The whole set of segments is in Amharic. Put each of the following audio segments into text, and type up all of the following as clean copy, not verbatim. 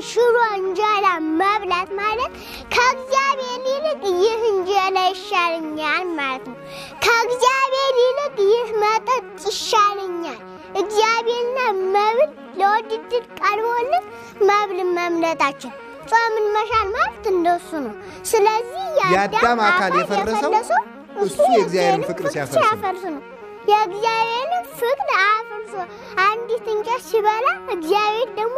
ሽሮ እንጀራ መብላት ማለት ከእግዚአብሔር ይልቅ ይህ እንጀራ ይሻለኛል ማለት ነው። ከእግዚአብሔር ይልቅ ይህ መጠጥ ይሻለኛል። እግዚአብሔርና መብል ለውድድር ቀርቦልን መብል መምረጣችን ጾምን መሻል ማለት እንደሱ ነው። ስለዚህ የአዳም አካል የፈረሰው እሱ የእግዚአብሔርን ፍቅር ሲያፈርስ ነው። የእግዚአብሔርን ፍቅር አፍርሶ አንዲት እንጨት ሲበላ እግዚአብሔር ደግሞ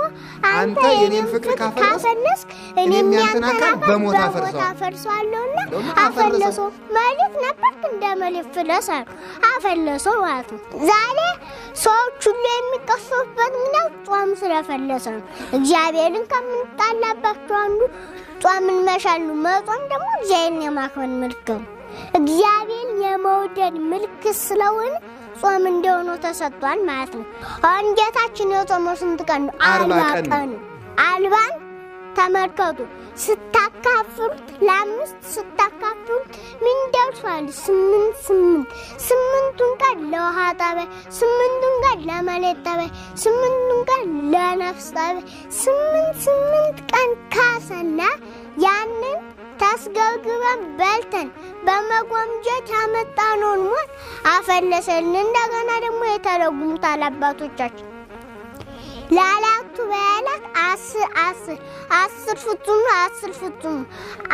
አንተ የኔን ፍቅር ካፈረስክ እኔም ያንተን አካል በሞት አፈርሰዋለሁና አፈለሰው ማለት ነበር። እንደ መሌት ፍለሰው አፈለሰው ማለት ነው። ዛሬ ሰዎች ሁሉ የሚቀሰፉበት ምክንያት ጾም ስለፈለሰ ነው። እግዚአብሔርን ከምንጣላባቸው አንዱ ጾምን መሻል ነው። መጾም ደግሞ እግዚአብሔርን የማክበር ምልክት ነው። እግዚአብሔር የመውደድ ምልክት ስለሆነ ጾም እንደሆነ ተሰጥቷል ማለት ነው። አንጀታችን የጾመው ስንት ቀን ነው? 40 ቀን። 40 ተመልከቱ። ስታካፍሉት ለ5 ስታካፍሉት ምን ደርሷል? 8ቱን ቀን ለውሃ ጠባይ፣ 8ቱን ቀን ለመሬት ጠባይ፣ 8ቱን ቀን ለነፍስ ጠባይ፣ 8 ቀን ካሰና ያንን ታስገብግበን በልተን በመጎምጀት ያመጣነውን ሞት አፈለሰልን። እንደገና ደግሞ የተረጉሙታል አባቶቻችን ላላቱ በያላት 10 ፍጹም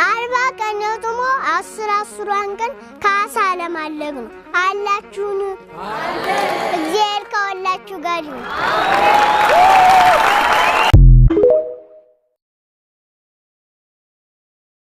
40 ቀን ደግሞ 10 ቀን ካሳ ለማለግ ነው። አላችሁን? እግዚአብሔር ከሁላችሁ ጋር ይሁን።